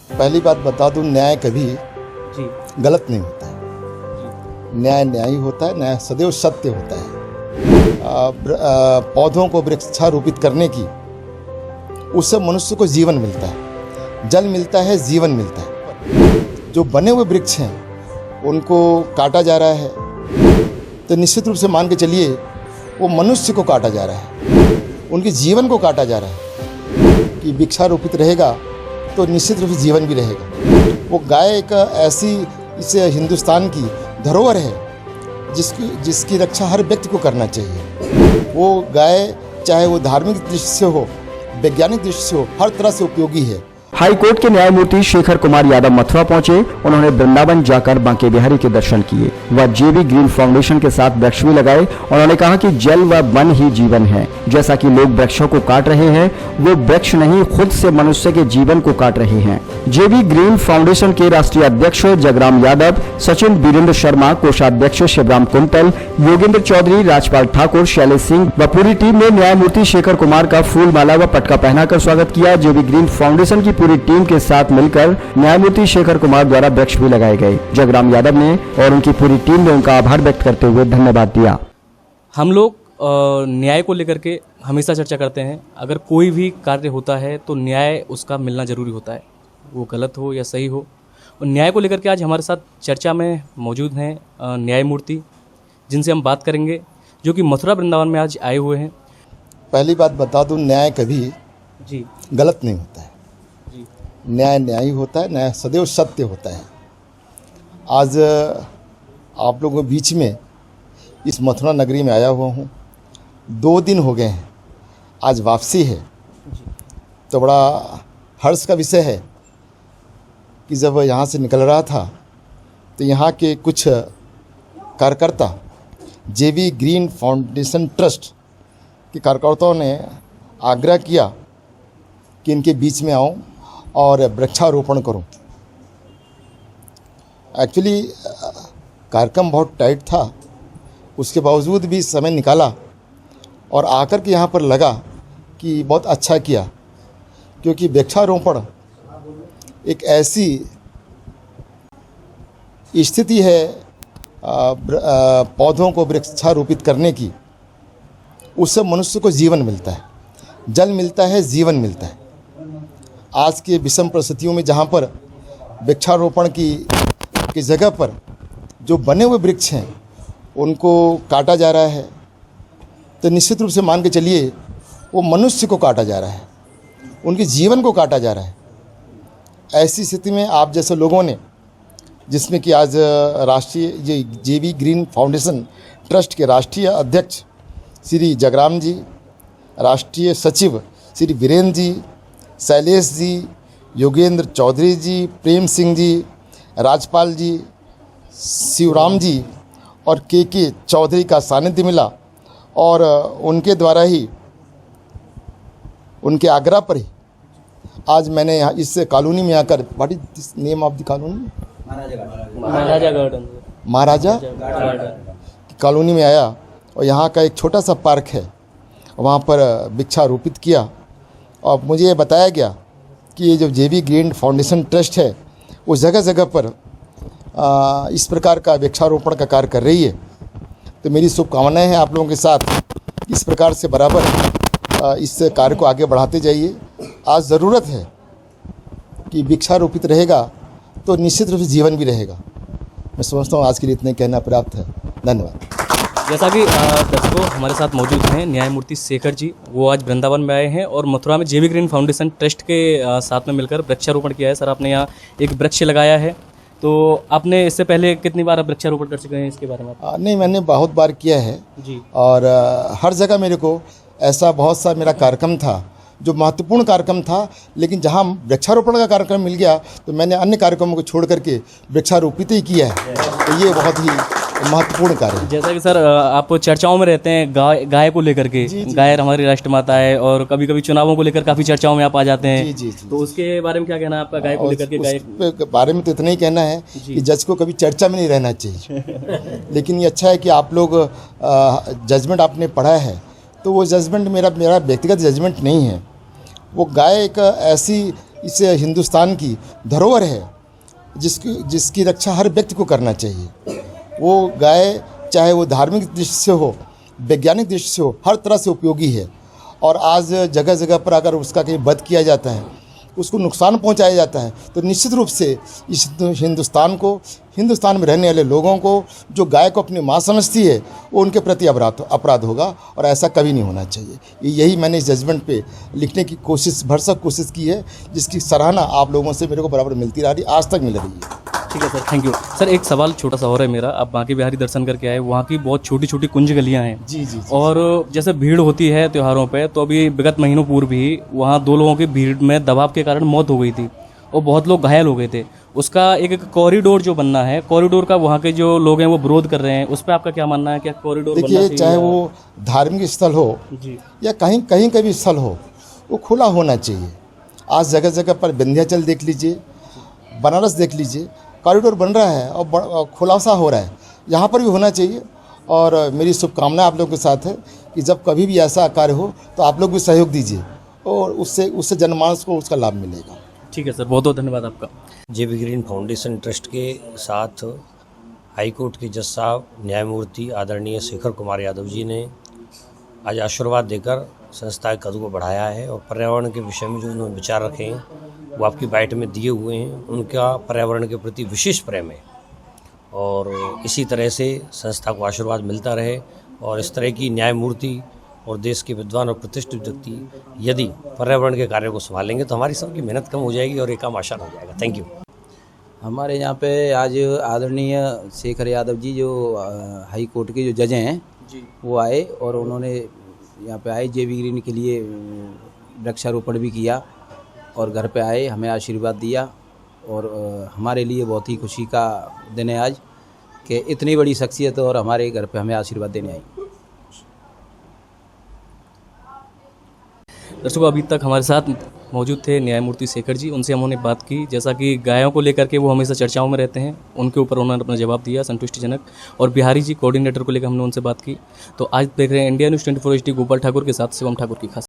पहली बात बता दूं, न्याय कभी जी गलत नहीं होता है। न्याय न्यायी होता है, न्याय सदैव सत्य होता है। पौधों को वृक्षारोपित करने की, उससे मनुष्य को जीवन मिलता है, जल मिलता है, जीवन मिलता है। जो बने हुए वृक्ष हैं उनको काटा जा रहा है, तो निश्चित रूप से मान के चलिए वो मनुष्य को काटा जा रहा है, उनके जीवन को काटा जा रहा है। कि वृक्षारोपित रहेगा तो निश्चित रूप से जीवन भी रहेगा। वो गाय एक ऐसी इस हिंदुस्तान की धरोहर है जिसकी रक्षा हर व्यक्ति को करना चाहिए। वो गाय चाहे वो धार्मिक दृष्टि से हो, वैज्ञानिक दृष्टि से हो, हर तरह से उपयोगी है। हाई कोर्ट के न्यायमूर्ति शेखर कुमार यादव मथुरा पहुंचे। उन्होंने वृंदावन जाकर बांके बिहारी के दर्शन किए व जेबी ग्रीन फाउंडेशन के साथ वृक्ष भी लगाए। उन्होंने कहा कि जल व वन ही जीवन है। जैसा कि लोग वृक्षों को काट रहे हैं, वो वृक्ष नहीं, खुद से मनुष्य के जीवन को काट रहे हैं। जेबी ग्रीन फाउंडेशन के राष्ट्रीय अध्यक्ष जगराम यादव, सचिन वीरेंद्र शर्मा, कोषाध्यक्ष शिवराम कुंतल, योगेंद्र चौधरी, राजपाल ठाकुर, शैलेश सिंह व पूरी टीम ने न्यायमूर्ति शेखर कुमार का फूल माला व पटका पहनाकर स्वागत किया। जेबी ग्रीन फाउंडेशन की पूरी टीम के साथ मिलकर न्यायमूर्ति शेखर कुमार द्वारा वृक्ष भी लगाए गए। जगराम यादव ने और उनकी पूरी टीम ने उनका आभार व्यक्त करते हुए धन्यवाद दिया। हम लोग न्याय को लेकर के हमेशा चर्चा करते हैं। अगर कोई भी कार्य होता है तो न्याय उसका मिलना जरूरी होता है, वो गलत हो या सही हो। और न्याय को लेकर के आज हमारे साथ चर्चा में मौजूद हैं न्यायमूर्ति, जिनसे हम बात करेंगे, जो कि मथुरा वृंदावन में आज आए हुए हैं। पहली बात बता दूं, न्याय कभी जी गलत नहीं होता है। जी न्याय न्यायी होता है, न्याय सदैव सत्य होता है। आज आप लोगों के बीच में इस मथुरा नगरी में आया हुआ हूँ। 2 दिन हो गए हैं, आज वापसी है। तो बड़ा हर्ष का विषय है कि जब यहाँ से निकल रहा था तो यहाँ के कुछ कार्यकर्ता, जेबी ग्रीन फाउंडेशन ट्रस्ट के कार्यकर्ताओं ने आग्रह किया कि इनके बीच में आऊँ और वृक्षारोपण करूं। एक्चुअली कार्यक्रम बहुत टाइट था, उसके बावजूद भी समय निकाला और आकर के यहाँ पर लगा कि बहुत अच्छा किया, क्योंकि वृक्षारोपण एक ऐसी स्थिति है पौधों को वृक्षारोपित करने की, उससे मनुष्य को जीवन मिलता है, जल मिलता है, जीवन मिलता है। आज के विषम परिस्थितियों में जहाँ पर वृक्षारोपण की जगह पर जो बने हुए वृक्ष हैं उनको काटा जा रहा है, तो निश्चित रूप से मान के चलिए वो मनुष्य को काटा जा रहा है, उनके जीवन को काटा जा रहा है। ऐसी स्थिति में आप जैसे लोगों ने, जिसमें कि आज राष्ट्रीय जेबी ग्रीन फाउंडेशन ट्रस्ट के राष्ट्रीय अध्यक्ष श्री जगराम जी, राष्ट्रीय सचिव श्री वीरेंद्र जी, शैलेश जी, योगेंद्र चौधरी जी, प्रेम सिंह जी, राजपाल जी, शिवराम जी और के चौधरी का सानिध्य मिला और उनके द्वारा ही, उनके आग्रह पर ही आज मैंने यहाँ इस कॉलोनी में आकर, what is this name of the colony? Maharaja garden. Maharaja colony में आया और यहाँ का एक छोटा सा पार्क है, वहाँ पर वृक्षारोपित किया। और मुझे ये बताया गया कि ये जो जेबी ग्रीन फाउंडेशन ट्रस्ट है वो जगह जगह पर इस प्रकार का वृक्षारोपण का कार्य कर रही है। तो मेरी शुभकामनाएं हैं आप लोगों के साथ, इस प्रकार से बराबर इस कार्य को आगे बढ़ाते जाइए। आज ज़रूरत है कि वृक्षारोपित रहेगा तो निश्चित रूप से जीवन भी रहेगा। मैं समझता हूँ आज के लिए इतने कहना पर्याप्त है। धन्यवाद। जैसा कि दर्शकों हमारे साथ मौजूद हैं न्यायमूर्ति शेखर जी, वो आज वृंदावन में आए हैं और मथुरा में जेबी ग्रीन फाउंडेशन ट्रस्ट के साथ में मिलकर वृक्षारोपण किया है। सर, आपने यहाँ एक वृक्ष लगाया है, तो आपने इससे पहले कितनी बार वृक्षारोपण कर चुके हैं, इसके बारे में? नहीं, मैंने बहुत बार किया है जी। और हर जगह मेरे को ऐसा बहुत सा मेरा कार्यक्रम था जो महत्वपूर्ण कार्यक्रम था, लेकिन जहाँ वृक्षारोपण का कार्यक्रम मिल गया तो मैंने अन्य कार्यक्रमों को छोड़ करके वृक्षारोपित ही किया है। तो ये बहुत ही महत्वपूर्ण कार्य है। जैसा कि सर आप चर्चाओं में रहते हैं गाय को लेकर के, गाय हमारी राष्ट्र माता है और कभी कभी चुनावों को लेकर काफ़ी चर्चाओं में आप आ जाते हैं। जी। तो उसके बारे में क्या कहना है आपका, गाय को लेकर के? गाय के बारे में तो इतना ही कहना है कि जज को कभी चर्चा में नहीं रहना चाहिए। लेकिन ये अच्छा है कि आप लोग जजमेंट आपने पढ़ा है, तो वो जजमेंट मेरा व्यक्तिगत जजमेंट नहीं है। वो गाय एक ऐसी इसे हिंदुस्तान की धरोहर है जिसकी रक्षा हर व्यक्ति को करना चाहिए। वो गाय चाहे वो धार्मिक दृष्टि से हो, वैज्ञानिक दृष्टि से हो, हर तरह से उपयोगी है। और आज जगह जगह पर अगर उसका कहीं वध किया जाता है, उसको नुकसान पहुंचाया जाता है, तो निश्चित रूप से इस हिंदुस्तान में रहने वाले लोगों को, जो गाय को अपनी माँ समझती है, वो उनके प्रति अपराध होगा और ऐसा कभी नहीं होना चाहिए। यही मैंने इस जजमेंट पे लिखने की भरसक कोशिश की है, जिसकी सराहना आप लोगों से मेरे को बराबर मिलती रही, आज तक मिल रही है। ठीक है सर, थैंक यू सर। एक सवाल छोटा सा और है मेरा। आप बांके बिहारी दर्शन करके आए, वहाँ की बहुत छोटी छोटी कुंज गलियाँ हैं जी। और जैसे भीड़ होती है त्योहारों पे, तो अभी विगत महीनों पूर्व भी वहाँ 2 लोगों की भीड़ में दबाव के कारण मौत हो गई थी और बहुत लोग घायल हो गए थे। उसका एक कॉरिडोर जो बनना है, कॉरिडोर का वहाँ के जो लोग हैं वो विरोध कर रहे हैं, उस पर आपका क्या मानना है? क्या कॉरिडोर बनना देखिए, चाहिए? चाहे वो धार्मिक स्थल हो जी या कहीं का भी स्थल हो, वो खुला होना चाहिए। आज जगह जगह पर विंध्याचल देख लीजिए, बनारस देख लीजिए, कॉरिडोर बन रहा है और खुलासा हो रहा है। यहाँ पर भी होना चाहिए। और मेरी शुभकामना आप लोगों के साथ है कि जब कभी भी ऐसा कार्य हो तो आप लोग भी सहयोग दीजिए और उससे जनमानस को उसका लाभ मिलेगा। ठीक है सर, बहुत बहुत धन्यवाद आपका। जेबी ग्रीन फाउंडेशन ट्रस्ट के साथ हाई कोर्ट के जज साहब न्यायमूर्ति आदरणीय शेखर कुमार यादव जी ने आज आशीर्वाद देकर संस्था के कदों को बढ़ाया है और पर्यावरण के विषय में जो उन्होंने विचार रखे हैं वो आपकी बाइट में दिए हुए हैं। उनका पर्यावरण के प्रति विशेष प्रेम है और इसी तरह से संस्था को आशीर्वाद मिलता रहे और इस तरह की न्यायमूर्ति और देश के विद्वान और प्रतिष्ठित व्यक्ति यदि पर्यावरण के कार्यों को संभालेंगे तो हमारी सबकी मेहनत कम हो जाएगी और ये काम आसान हो जाएगा। Thank you. हमारे यहाँ पे आज आदरणीय शेखर यादव जी जो हाई कोर्ट के जो जज हैं जी, वो आए और उन्होंने यहाँ पे आए जेबी ग्रीन के लिए वृक्षारोपण भी किया और घर पे आए, हमें आशीर्वाद दिया और हमारे लिए बहुत ही खुशी का दिन है आज कि इतनी बड़ी शख्सियत और हमारे घर पे हमें आशीर्वाद देने आई। दर्शकों, अभी तक हमारे साथ मौजूद थे न्यायमूर्ति शेखर जी। उनसे हमने बात की, जैसा कि गायों को लेकर के वो हमेशा चर्चाओं में रहते हैं, उनके ऊपर उन्होंने अपना जवाब दिया संतुष्टिजनक। और बिहारी जी कोऑर्डिनेटर को लेकर हमने उनसे बात की। तो आज देख रहे हैं India news 24 HD Gopal Thakur के साथ शिवम ठाकुर की खास